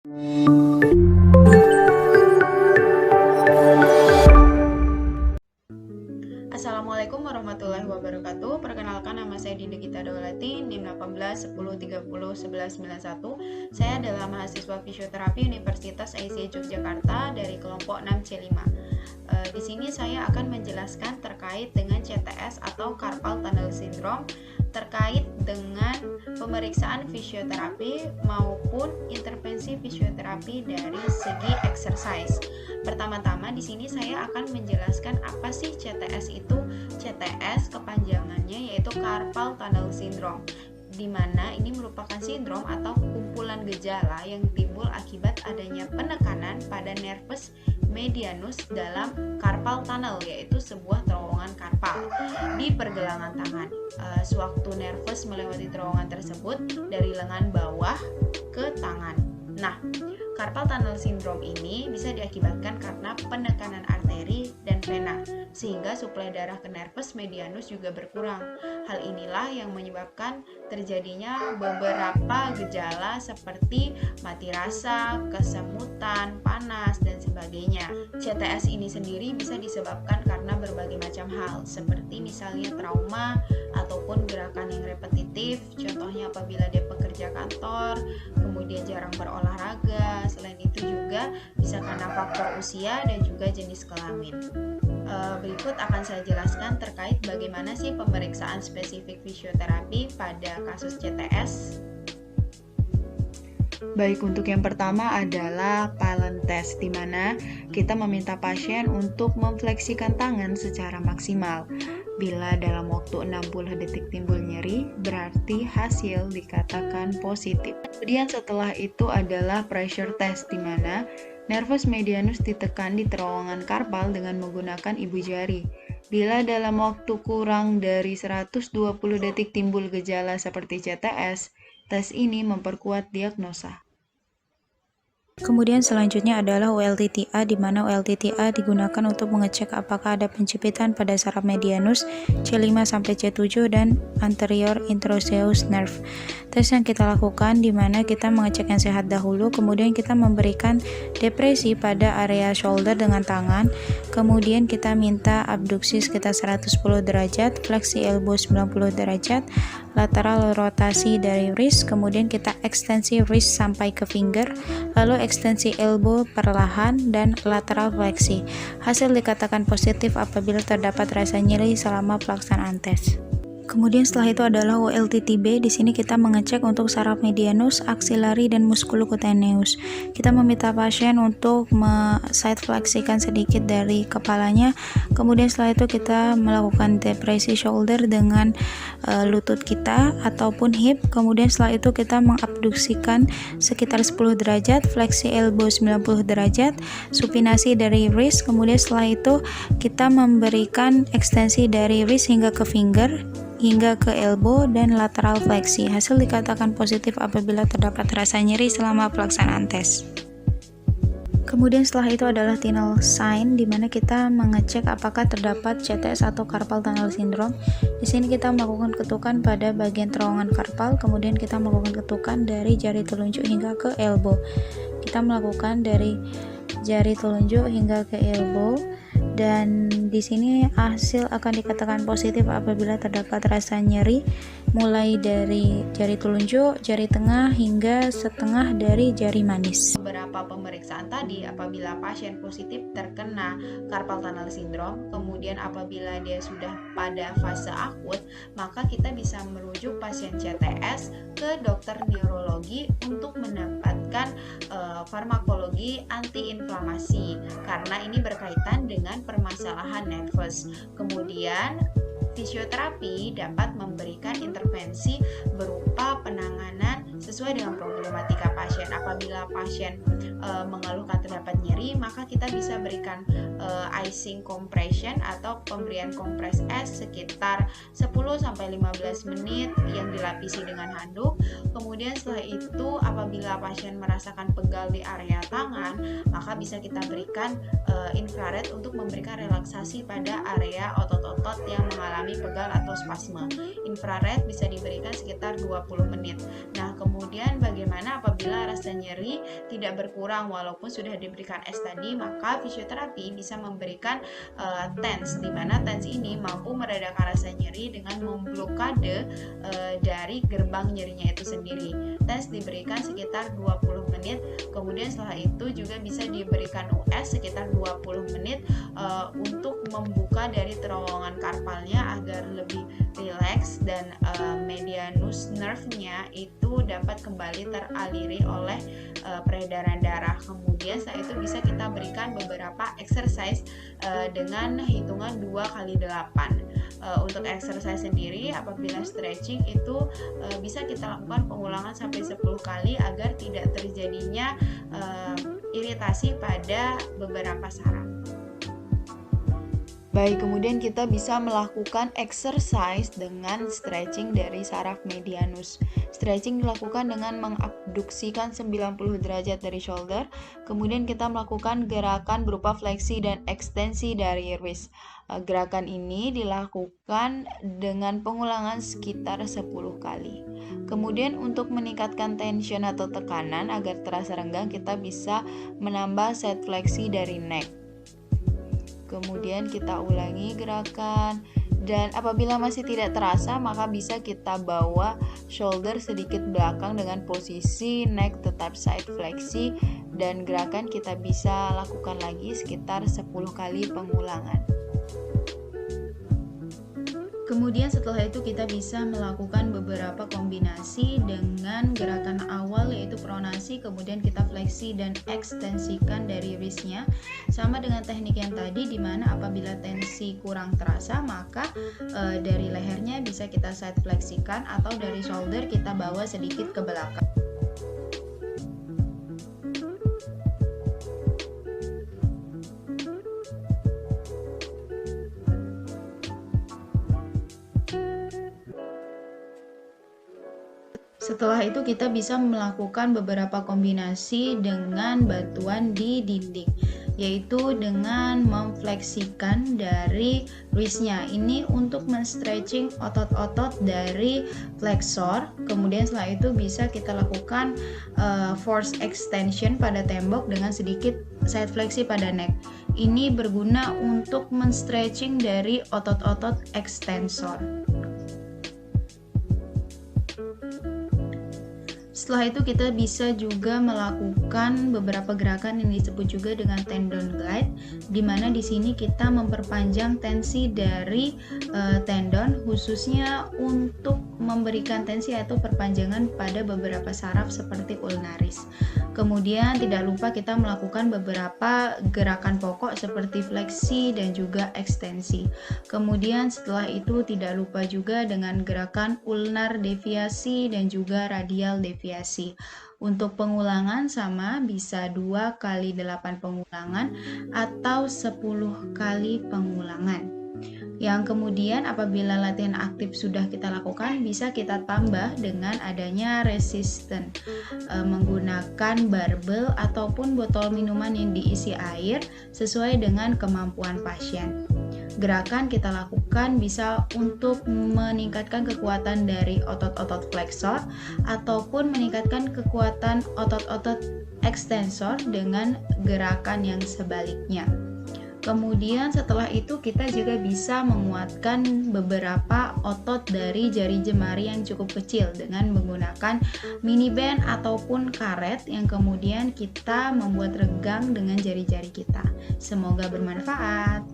Assalamualaikum warahmatullahi wabarakatuh. Perkenalkan, nama saya Dinda Gita Daulati, NIM 18 10 30 11 91. Saya adalah mahasiswa fisioterapi Universitas Aisyah Yogyakarta dari kelompok 6C5. Di sini saya akan menjelaskan terkait dengan CTS atau Carpal Tunnel Syndrome, terkait dengan pemeriksaan fisioterapi maupun intervensi fisioterapi dari segi exercise. Pertama-tama di sini saya akan menjelaskan apa sih CTS itu. CTS kepanjangannya yaitu Carpal Tunnel Syndrome, di mana ini merupakan sindrom atau kumpulan gejala yang timbul akibat adanya penekanan pada nervus medianus dalam carpal tunnel, yaitu sebuah terowongan karpal di pergelangan tangan. Sewaktu nervus melewati terowongan tersebut dari lengan bawah ke tangan. Nah, carpal tunnel syndrome ini bisa diakibatkan karena penekanan arteri dan vena, sehingga suplai darah ke nervus medianus juga berkurang. Hal inilah yang menyebabkan terjadinya beberapa gejala seperti mati rasa, kesemutan, panas, dan sebagainya. CTS ini sendiri bisa disebabkan karena berbagai macam hal, seperti misalnya trauma ataupun gerakan yang repetitif, contohnya apabila dia pekerja kantor, kemudian jarang berolahraga. Selain itu juga bisa karena faktor usia dan juga jenis kelamin. Berikut akan saya jelaskan terkait bagaimana sih pemeriksaan spesifik fisioterapi pada kasus CTS. Baik, untuk yang pertama adalah Pallen test, di mana kita meminta pasien untuk memfleksikan tangan secara maksimal. Bila dalam waktu 60 detik timbul nyeri, berarti hasil dikatakan positif. Kemudian setelah itu adalah pressure test, di mana nervus medianus ditekan di terowongan karpal dengan menggunakan ibu jari. Bila dalam waktu kurang dari 120 detik timbul gejala seperti CTS, tes ini memperkuat diagnosa. Kemudian selanjutnya adalah ULTTA, di mana ULTTA digunakan untuk mengecek apakah ada penjepitan pada saraf medianus C5 sampai C7 dan anterior intraosseous nerve. Tes yang kita lakukan di mana kita mengecek yang sehat dahulu, kemudian kita memberikan depresi pada area shoulder dengan tangan, kemudian kita minta abduksi sekitar 110 derajat, fleksi elbow 90 derajat, lateral rotasi dari wrist, kemudian kita ekstensi wrist sampai ke finger, lalu ekstensi elbow perlahan dan lateral fleksi. Hasil dikatakan positif apabila terdapat rasa nyeri selama pelaksanaan tes. Kemudian setelah itu adalah ULTTB. Di sini kita mengecek untuk saraf medianus, aksilari, dan musculocutaneous. Kita meminta pasien untuk side fleksikan sedikit dari kepalanya. Kemudian setelah itu kita melakukan depresi shoulder dengan lutut kita ataupun hip. Kemudian setelah itu kita mengabduksikan sekitar 10 derajat, fleksi elbow 90 derajat, supinasi dari wrist. Kemudian setelah itu kita memberikan ekstensi dari wrist hingga ke finger, hingga ke elbow dan lateral fleksi. Hasil dikatakan positif apabila terdapat rasa nyeri selama pelaksanaan tes. Kemudian setelah itu adalah Tinel sign, di mana kita mengecek apakah terdapat CTS atau Carpal Tunnel Syndrome. Di sini kita melakukan ketukan pada bagian terowongan karpal, kemudian kita melakukan ketukan dari jari telunjuk hingga ke elbow. Kita melakukan dari jari telunjuk hingga ke elbow, dan di sini hasil akan dikatakan positif apabila terdapat rasa nyeri mulai dari jari telunjuk, jari tengah, hingga setengah dari jari manis. Beberapa pemeriksaan tadi, apabila pasien positif terkena carpal tunnel syndrome, kemudian apabila dia sudah pada fase akut, maka kita bisa merujuk pasien CTS ke dokter neurologi untuk mendapatkan farmakologi antiinflamasi, karena ini berkaitan dengan permasalahan nervus. Kemudian fisioterapi dapat memberikan intervensi berupa penanganan sesuai dengan problematika pasien. Apabila pasien mengeluhkan terdapat nyeri, maka kita bisa berikan icing compression atau pemberian kompres es sekitar 10-15 menit yang dilapisi dengan handuk. Kemudian setelah itu apabila pasien merasakan pegal di area tangan, maka bisa kita berikan infrared untuk memberikan relaksasi pada area otot-otot yang mengalami pegal atau spasme. Infrared bisa diberikan sekitar 20 menit. Nah, kemudian bagaimana apabila rasa nyeri tidak berkurang walaupun sudah diberikan es tadi, maka fisioterapi bisa memberikan TENS, di mana TENS ini mampu meredakan rasa nyeri dengan memblokade dari gerbang nyerinya itu sendiri. TENS diberikan sekitar 20 menit. Kemudian setelah itu juga bisa diberikan US sekitar 20 menit untuk membuka dari terowongan karpalnya agar lebih rileks dan medianus nerve-nya itu dapat kembali teraliri oleh peredaran darah. Kemudian setelah itu bisa kita berikan beberapa exercise dengan hitungan 2x8. Untuk exercise sendiri, apabila stretching itu bisa kita lakukan pengulangan sampai 10 kali agar tidak terjadinya iritasi pada beberapa saraf. Baik, kemudian kita bisa melakukan exercise dengan stretching dari saraf medianus. Stretching dilakukan dengan mengabduksikan 90 derajat dari shoulder, kemudian kita melakukan gerakan berupa fleksi dan ekstensi dari wrist. Gerakan ini dilakukan dengan pengulangan sekitar 10 kali. Kemudian untuk meningkatkan tension atau tekanan agar terasa renggang, kita bisa menambah set fleksi dari neck. Kemudian kita ulangi gerakan, dan apabila masih tidak terasa maka bisa kita bawa shoulder sedikit belakang dengan posisi neck tetap side fleksi, dan gerakan kita bisa lakukan lagi sekitar 10 kali pengulangan. Kemudian setelah itu kita bisa melakukan beberapa kombinasi dengan gerakan awal yaitu pronasi, kemudian kita fleksi dan ekstensikan dari wristnya. Sama dengan teknik yang tadi, dimana apabila tensi kurang terasa maka dari lehernya bisa kita side fleksikan atau dari shoulder kita bawa sedikit ke belakang. Setelah itu kita bisa melakukan beberapa kombinasi dengan bantuan di dinding, yaitu dengan memfleksikan dari wristnya. Ini untuk men-stretching otot-otot dari flexor. Kemudian setelah itu bisa kita lakukan force extension pada tembok dengan sedikit side fleksi pada neck. Ini berguna untuk men-stretching dari otot-otot extensor. Setelah itu kita bisa juga melakukan beberapa gerakan yang disebut juga dengan tendon glide, di mana di sini kita memperpanjang tensi dari tendon, khususnya untuk memberikan tensi atau perpanjangan pada beberapa saraf seperti ulnaris. Kemudian tidak lupa kita melakukan beberapa gerakan pokok seperti fleksi dan juga ekstensi. Kemudian setelah itu tidak lupa juga dengan gerakan ulnar deviasi dan juga radial deviasi. Untuk pengulangan sama, bisa 2x8 pengulangan atau 10 kali pengulangan. Yang kemudian apabila latihan aktif sudah kita lakukan, bisa kita tambah dengan adanya resisten menggunakan barbel ataupun botol minuman yang diisi air sesuai dengan kemampuan pasien. Gerakan kita lakukan bisa untuk meningkatkan kekuatan dari otot-otot flexor ataupun meningkatkan kekuatan otot-otot ekstensor dengan gerakan yang sebaliknya. Kemudian setelah itu kita juga bisa menguatkan beberapa otot dari jari jemari yang cukup kecil dengan menggunakan mini band ataupun karet yang kemudian kita membuat regang dengan jari-jari kita. Semoga bermanfaat.